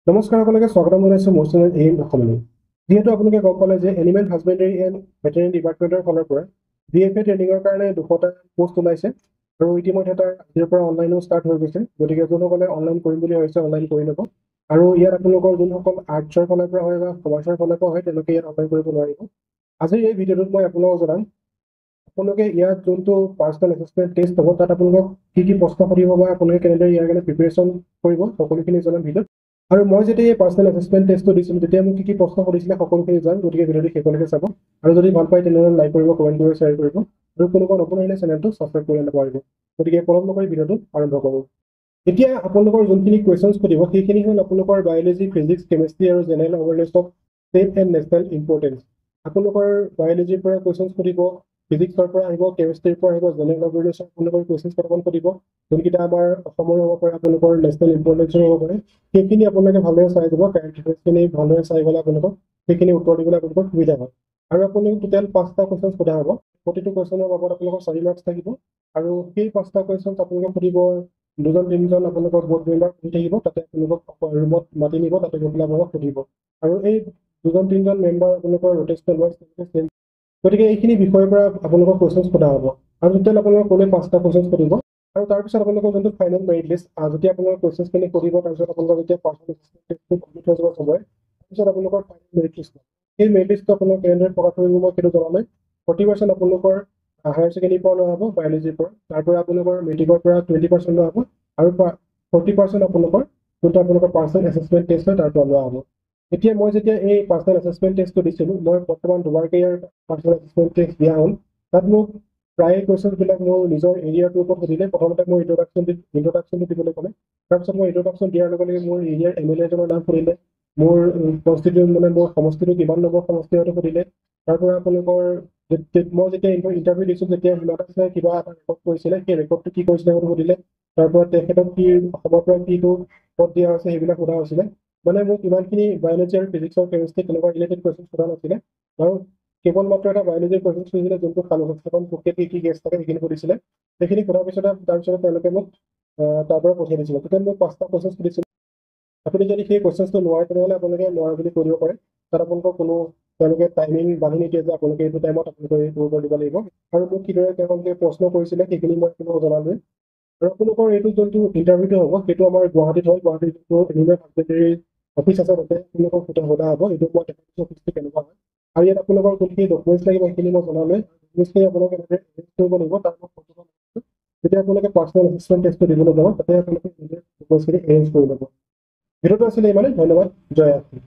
নমস্কাৰ আপোনালোকে স্বাগতম জনাইছো মোৰ চেনেল এইম অসমলৈ। যিহেতু আপোনালোকে গম পালে যে এনিমেল হাজবেণ্ডাৰী এণ্ড ভেটেৰিনেৰী ডিপাৰ্টমেণ্টৰ ফালৰ পৰা BFA ট্ৰেইনিঙৰ কাৰণে 200টা পোষ্ট ওলাইছে আৰু ইতিমধ্যে তাৰ আজিৰ পৰা অনলাইনো ষ্টাৰ্ট হৈ গৈছে। গতিকে যোনসকলে অনলাইন কৰিম বুলি ভাবিছে অনলাইন কৰি ল'ব। আৰু ইয়াত আপোনালোকৰ যোনসকল আৰ্টছৰ ফালৰ পৰা হয় বা কমাৰ্চৰ ফালৰ পৰা হয় তেওঁলোকে ইয়াত অনলাইন কৰিব নোৱাৰিব। আজিৰ এই ভিডিঅ'টোত মই আপোনালোকক জনাম আপোনালোকে ইয়াত যোনটো পাৰ্চনেল এছেছমেণ্ট টেষ্ট হ'ব তাত আপোনালোকক কি প্ৰশ্ন সুধিব বা আপোনালোকে কেনেদৰে ইয়াৰ কাৰণে প্ৰিপেৰেশ্যন কৰিব সকলোখিনি জনাম ভিডিঅ'ত। আৰু মই যেতিয়া এই পাৰ্চনেল এছেছমেণ্ট টেষ্টটো দিছিলোঁ তেতিয়া মোক কি প্ৰশ্ন সুধিছিলে সকলোখিনি জান। গতিকে ভিডিঅ'টো শেষলৈকে চাব আৰু যদি ভাল পায় তেনেহ'লে লাইক কৰিব, কমেণ্ট কৰিব, শ্বেয়াৰ কৰিব আৰু কোনোবা নতুন আহিলে চেনেলটো ছাবস্ক্ৰাইব কৰি নাপাহৰিব। গতিকে পলম নকৰি ভিডিঅ'টো আৰম্ভ কৰোঁ। এতিয়া আপোনালোকৰ যোনখিনি কুৱেশ্যনছ সুধিব সেইখিনি হ'ল আপোনালোকৰ বায়'লজি, ফিজিক্স, কেমেষ্ট্ৰি আৰু general awareness of state and national importance. আপোনালোকৰ বায়'লজিৰ পৰা কুৱেশ্যনছ সুধিব, ফিজিক্সৰ পৰা আহিব, কেমেষ্ট্ৰিৰ পৰা আহিব, জেনেৰেল এৱেৰনেছৰ আপোনালোকৰ কুৱেশ্যনছ কেইটামান সুধিব, যোনকেইটা আমাৰ অসমৰ হ'ব পাৰে, আপোনালোকৰ নেশ্যনেল ইম্পৰ্টেঞ্চৰ হ'ব পাৰে। সেইখিনি আপোনালোকে ভালদৰে চাই দিব, কাৰেণ্ট এফেয়াৰ্ছখিনি ভালদৰে চাই গ'লে আপোনালোকক সেইখিনি উত্তৰ দিবলৈ আপোনালোকৰ সুবিধা হয়। আৰু আপোনালোক টোটেল 5টা কুৱেশ্যনছ সোধা হ'ব। প্ৰতিটো কুৱেশ্যনৰ বাবদ আপোনালোকৰ 4 মাৰ্কছ থাকিব আৰু সেই 5টা কুৱেশ্যনছ আপোনালোকক সুধিব। 2-3জন আপোনালোকৰ বোৰ্ড মেম্বাৰ শুনি থাকিব, তাতে আপোনালোকক ৰুমত মাতি নিব, তাতে গৈ পেলাই আপোনালোকক সুধিব। আৰু এই 2-3জন মেম্বাৰ আপোনালোকৰ ৰোটেচনেল ৱাইজ চেঞ্জ। গতিকে এইখিনি বিষয়ৰ পৰা আপোনালোকৰ কুৱেশ্যনছ সোধা হ'ব আৰু টোটেল আপোনালোকক ক'লে 5টা কুৱেশ্যনছ সুধিব। আৰু তাৰপিছত আপোনালোকৰ যোনটো ফাইনেল মেৰিট লিষ্ট, যেতিয়া আপোনালোকৰ কুৱেশ্যনছখিনি সুধিব তাৰপিছত আপোনালোকৰ যেতিয়া পাৰ্চনেল এছেছমেণ্ট কমপ্লিট হৈ যাব চবৰে, তাৰপিছত আপোনালোকৰ ফাইনেল মেৰিট লিষ্ট। সেই মেৰিট লিষ্টটো আপোনালোক কেনেদৰে প্ৰকাশ কৰিব মই সেইটো জনালে। 40% আপোনালোকৰ হায়াৰ ছেকেণ্ডেৰীৰ পৰা লোৱা হ'ব, বায়'লজিৰ পৰা। তাৰ পৰা আপোনালোকৰ মেট্ৰিকৰ পৰা 20% লোৱা হ'ব আৰু 40% আপোনালোকৰ যোনটো আপোনালোকৰ পাৰ্চনেল এছেছমেণ্ট টেষ্ট হয় তাৰ পৰা লোৱা হ'ব। এতিয়া মই যেতিয়া এই পাৰ্চনেল এছেছমেণ্ট টেষ্টটো দিছিলোঁ, মই বৰ্তমান দুবাৰকৈ ইয়াৰ পাৰ্চনেল এছেছমেণ্ট টেষ্ট দিয়া হ'ল। তাত মোক প্ৰায় কুৱেশ্যনছবিলাক মোৰ নিজৰ এৰিয়াটোৰ ওপৰত সুধিলে। প্ৰথমতে মোৰ ইন্ট্ৰডাকশ্যনটো দিবলৈ ক'লে। তাৰপিছত মই ইন্ট্ৰডাকশ্যন দিয়াৰ লগে লগে মোৰ এৰিয়াৰ MLA এজনৰ নাম সুধিলে, মোৰ কনষ্টিটিউট মোৰ সমষ্টিটো কিমান নম্বৰ সমষ্টি হয়তো সুধিলে। তাৰ পৰা আপোনালোকৰ মই যেতিয়া ইণ্টাৰভিউ দিছোঁ তেতিয়া হিমন্ত দাসে কিবা এটা ৰেকৰ্ড কৰিছিলে, সেই ৰেকৰ্ডটো কি কৰিছিলে সেইটো সুধিলে। তাৰ পৰা তেখেতক কি অসমৰ পৰা কিটো পদ দিয়া হৈছে সেইবিলাক সোধা হৈছিলে। মানে মোক ইমানখিনি বায়'লজি আৰু ফিজিক্সৰ কেমেষ্ট্ৰি তেনেকুৱা ৰিলেটেড কুৱেশ্যন সোধা নাছিলে আৰু কেৱল মাত্ৰ এটা বায়'লজিৰ কুৱেশ্যন সুধিছিলে, যোনটো সালোক সংশ্লেষণ প্ৰক্ৰিয়াত কি গেছ থাকে সেইখিনি সুধিছিলে। সেইখিনি সোধাৰ পিছত তাৰপিছত তেওঁলোকে মোক তাৰ পৰা পঠিয়াই দিছিলে। টোটেল মোক 5টা কুৱেশ্যন সুধিছিলে। আপুনি যদি সেই কুৱেশ্যনছটো নোৱাৰে তেনেহ'লে আপোনালোকে নোৱাৰে বুলি কৈ দিব পাৰে। তাত আপোনালোকৰ কোনো তেওঁলোকে টাইমিং বান্ধি নিদিয়ে যে আপোনালোকে এইটো টাইমত আপোনালোকে এইটো উত্তৰ দিব লাগিব। আৰু মোক কিদৰে তেওঁলোকে প্ৰশ্ন কৰিছিলে সেইখিনি মই আপোনালোকক জনালোৱে। আৰু আপোনালোকৰ এইটো যোনটো ইণ্টাৰভিউটো হ'ব সেইটো আমাৰ গুৱাহাটীত হয়। গুৱাহাটীত যোনটো এনিমেল হাজবেণ্ডেৰী অফিচ আছে তাতে আপোনালোকক সোধা হ'ব। এইটো মই দেখাইছোঁ অফিচটো কেনেকুৱা হয়। আৰু ইয়াত আপোনালোকৰ যোনখিনি ডকুমেণ্টছ লাগিব সেইখিনি মই জনালোৱে। ডকুমেণ্টছখিনি আপোনালোকে এৰেঞ্জ কৰিব লাগিব, তাৰ মই ফটো যেতিয়া আপোনালোকে পাৰ্চনেল এছেছমেণ্ট টেষ্টটো দিবলৈ যাব তাতে আপোনালোকে ডকুমেণ্টছখিনি এৰেঞ্জ কৰি ল'ব। ভিডিঅ'টো আছিলে ইমানে। ধন্যবাদ। জয় আছাম।